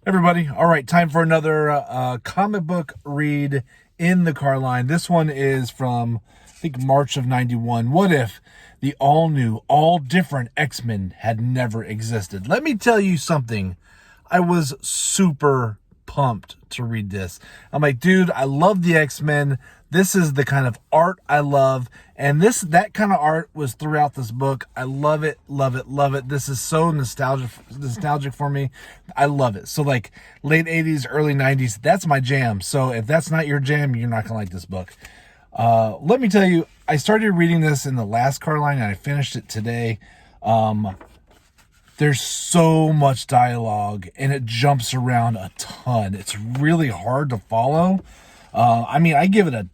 Everybody, all right, time for another comic book read in the Carline. This one is from, I think, March of 91. What if the all-new, all-different X-Men had never existed? Let me tell you something. I was super pumped to read this. I'm like, dude, I love the X-Men. This is the kind of art I love. And that kind of art was throughout this book. I love it, love it, love it. This is so nostalgic for me. I love it. So like late 80s, early 90s, that's my jam. So if that's not your jam, you're not going to like this book. Let me tell you, I started reading this in the last Carline and I finished it today. There's so much dialogue and it jumps around a ton. It's really hard to follow. I give it a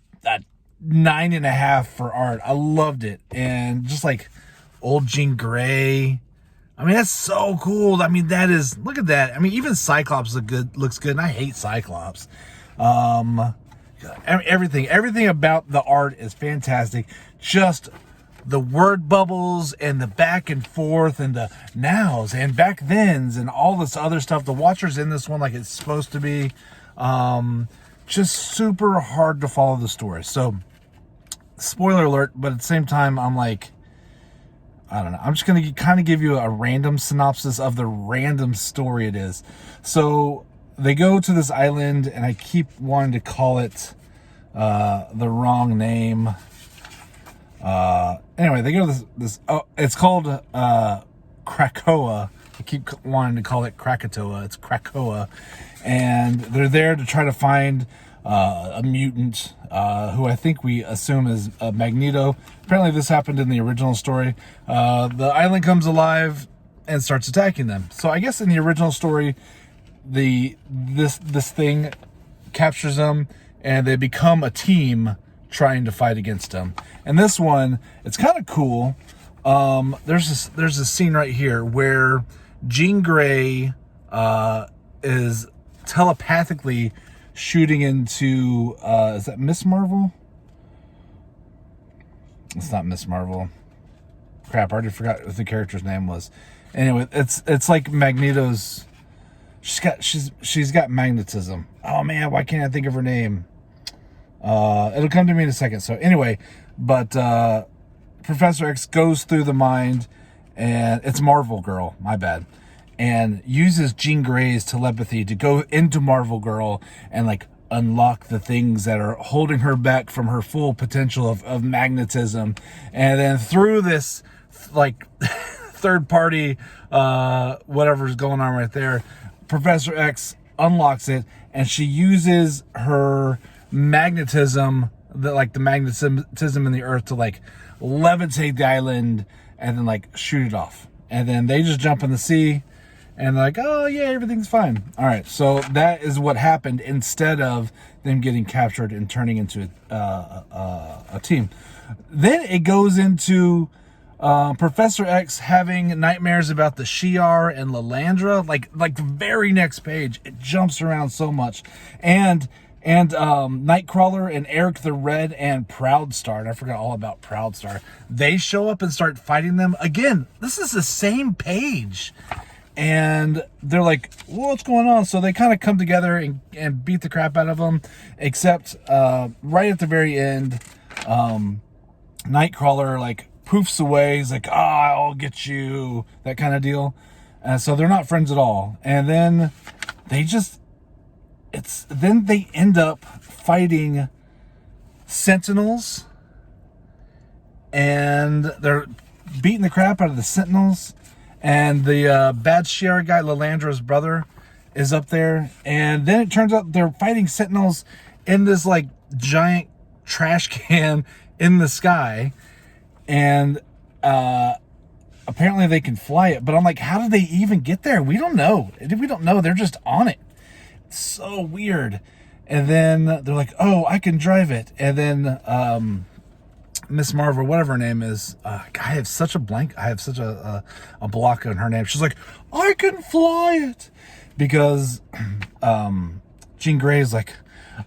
9.5 for art. I loved it. And just like old Jean Grey. That's so cool. Look at that. Even Cyclops looks good. And I hate Cyclops. Everything about the art is fantastic. Just the word bubbles and the back and forth and the nows and back thens and all this other stuff. The Watcher's in this one like it's supposed to be. Just super hard to follow the story. So, spoiler alert, but at the same time, I'm like, I don't know. I'm just going to kind of give you a random synopsis of the random story it is. So, they go to this island, and I keep wanting to call it the wrong name. Anyway, they go to this it's called Krakoa. I keep wanting to call it Krakatoa. It's Krakoa. And they're there to try to find a mutant who I think we assume is Magneto. Apparently this happened in the original story. The island comes alive and starts attacking them. So I guess in the original story, this thing captures them and they become a team trying to fight against them. And this one, it's kind of cool. There's a scene right here where Jean Grey is telepathically shooting into is that Miss Marvel? It's not Miss Marvel. Crap, I already forgot what the character's name was. Anyway, it's like Magneto's. She's got magnetism. Oh man, why can't I think of her name? It'll come to me in a second. So anyway, but Professor X goes through the mind, and it's Marvel Girl. My bad. And uses Jean Grey's telepathy to go into Marvel Girl and like unlock the things that are holding her back from her full potential of magnetism. And then through this like third party whatever's going on right there, Professor X unlocks it and she uses her magnetism, the magnetism in the earth to like levitate the island and then like shoot it off. And then they just jump in the sea. And they're like, oh, yeah, everything's fine. All right, so that is what happened instead of them getting captured and turning into a team. Then it goes into Professor X having nightmares about the Shi'ar and Lalandra. Like the very next page, it jumps around so much. And Nightcrawler and Eric the Red and Proudstar, and I forgot all about Proudstar, they show up and start fighting them. Again, this is the same page. And they're like, what's going on? So they kind of come together and beat the crap out of them. Except right at the very end, Nightcrawler like poofs away. He's like, I'll get you. That kind of deal. So they're not friends at all. And then they end up fighting Sentinels. And they're beating the crap out of the Sentinels. And the bad Shi'ar guy, Lalandra's brother, is up there. And then it turns out they're fighting Sentinels in this, like, giant trash can in the sky. And apparently they can fly it. But I'm like, how did they even get there? We don't know. They're just on it. It's so weird. And then they're like, oh, I can drive it. And then Miss Marvel, whatever her name is, I have such a block on her name. She's like, I can fly it. Because Jean Grey is like,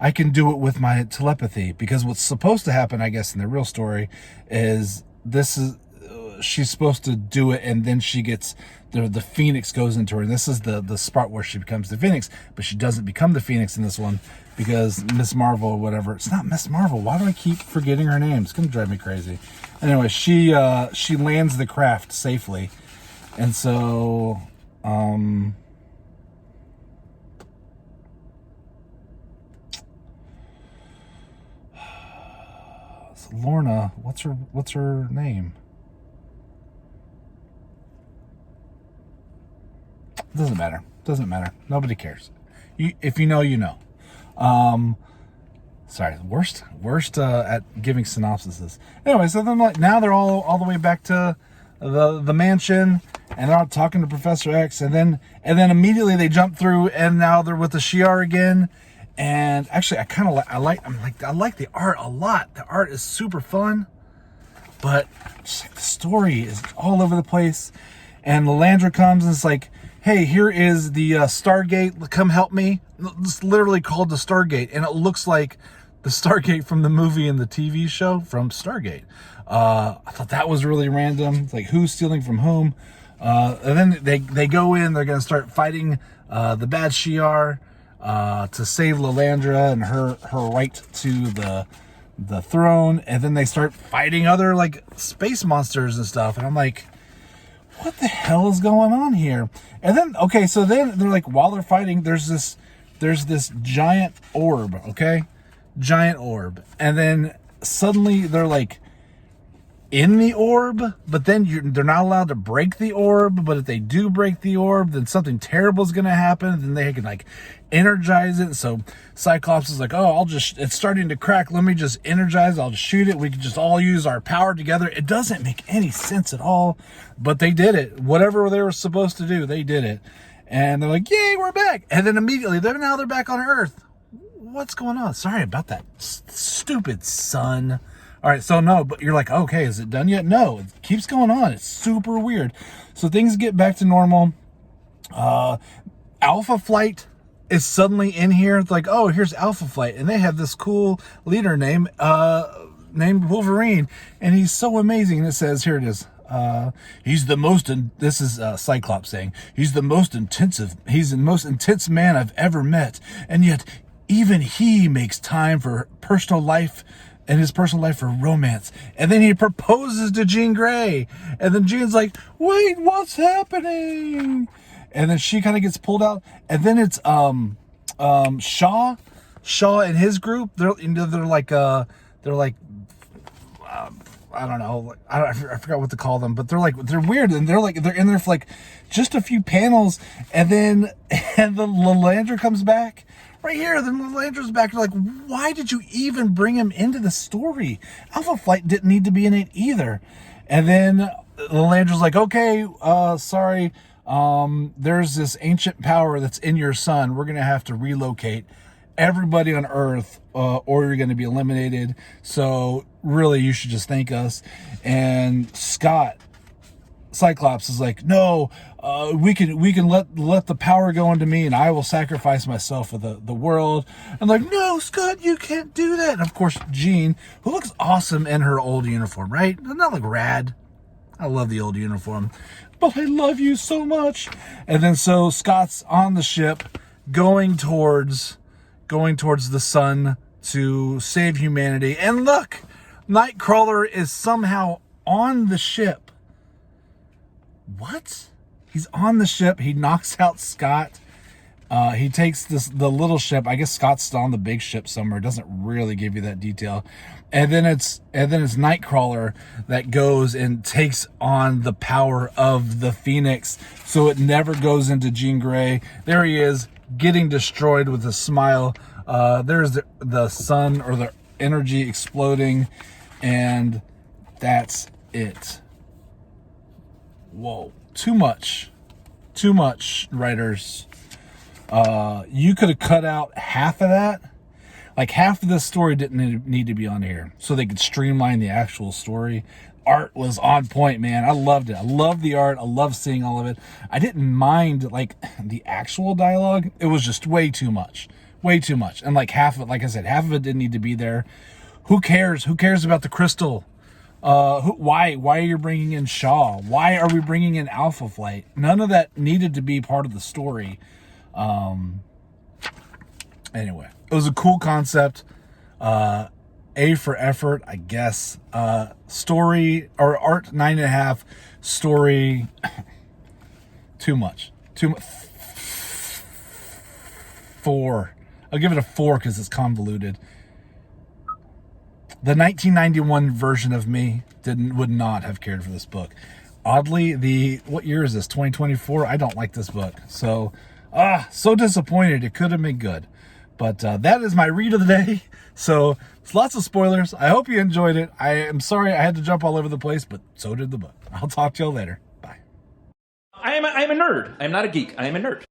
I can do it with my telepathy. Because what's supposed to happen, I guess, in the real story is she's supposed to do it and then she gets the Phoenix goes into her. And this is the spot where she becomes the Phoenix, but she doesn't become the Phoenix in this one because Miss Marvel or whatever. It's not Miss Marvel. Why do I keep forgetting her name? It's gonna drive me crazy. Anyway, she lands the craft safely, and so Lorna, what's her name? Doesn't matter. Nobody cares. If you know, you know. Sorry, worst at giving synopsises. Anyway, so then now they're all the way back to the mansion, and they're all talking to Professor X, and then immediately they jump through, and now they're with the Shi'ar again. And actually, I like the art a lot. The art is super fun, but just like the story is all over the place. And Lilandra comes and it's like, hey, here is the Stargate. Come help me. It's literally called the Stargate, and it looks like the Stargate from the movie and the TV show from Stargate. I thought that was really random. It's like, who's stealing from whom? And then they go in. They're going to start fighting the bad Shi'ar to save Lilandra and her right to the throne. And then they start fighting other like space monsters and stuff. And I'm like, what the hell is going on here? And then, okay, so then they're like, while they're fighting, there's this giant orb, okay? Giant orb. And then suddenly they're like in the orb, but then they're not allowed to break the orb. But if they do break the orb, then something terrible is going to happen. Then they can like energize it. So Cyclops is like, oh, it's starting to crack. Let me just energize it. I'll just shoot it. We can just all use our power together. It doesn't make any sense at all, but they did it. Whatever they were supposed to do, they did it. And they're like, yay, we're back. And then immediately, now they're back on Earth. What's going on? Sorry about that stupid sun. All right, so no, but you're like, okay, is it done yet? No, it keeps going on. It's super weird. So things get back to normal. Alpha Flight is suddenly in here. It's like, oh, here's Alpha Flight. And they have this cool leader named Wolverine. And he's so amazing. And it says, here it is. He's the most, this is Cyclops saying, he's the most intense man I've ever met. And yet, even he makes time for personal life and his personal life for romance. And then he proposes to Jean Grey. And then Jean's like, wait, what's happening? And then she kind of gets pulled out. And then it's Shaw and his group. They're like I don't know. I forgot what to call them, but they're weird, and they're in there for like just a few panels, and the Lilandra comes back right here. Then Lilandra's back. They're like, why did you even bring him into the story? Alpha Flight didn't need to be in it either. And then Lilandra's like, okay, sorry. There's this ancient power that's in your son. We're gonna have to relocate everybody on Earth, or you're going to be eliminated. So really, you should just thank us. And Cyclops is like, no, we can let the power go into me, and I will sacrifice myself for the world. I'm like, no, Scott, you can't do that. And of course, Jean, who looks awesome in her old uniform, right? Doesn't that look rad? I love the old uniform, but I love you so much. And then so Scott's on the ship going towards the sun to save humanity. And look, Nightcrawler is somehow on the ship. What? He's on the ship. He knocks out Scott. He takes the little ship. I guess Scott's still on the big ship somewhere. It doesn't really give you that detail. And then it's Nightcrawler that goes and takes on the power of the Phoenix, so it never goes into Jean Grey. There he is, getting destroyed with a smile. There's the sun, or the energy exploding, and that's it. Whoa, too much, writers. You could have cut out half of that. Like, half of this story didn't need to be on here, so they could streamline the actual story. Art was on point, man. I loved it. I loved the art. I loved seeing all of it. I didn't mind like the actual dialogue. It was just way too much. And like half of it, like I said, half of it didn't need to be there. Who cares? Who cares about the crystal? Why are you bringing in Shaw? Why are we bringing in Alpha Flight? None of that needed to be part of the story. Anyway, it was a cool concept. A for effort, I guess. Story or art 9.5. Story too much. 4. I'll give it a 4 because it's convoluted. The 1991 version of me would not have cared for this book. Oddly, what year is this? 2024. I don't like this book. So disappointed. It could have been good. But that is my read of the day. So it's lots of spoilers. I hope you enjoyed it. I am sorry I had to jump all over the place, but so did the book. I'll talk to y'all later. Bye. I am a nerd. I am not a geek. I am a nerd.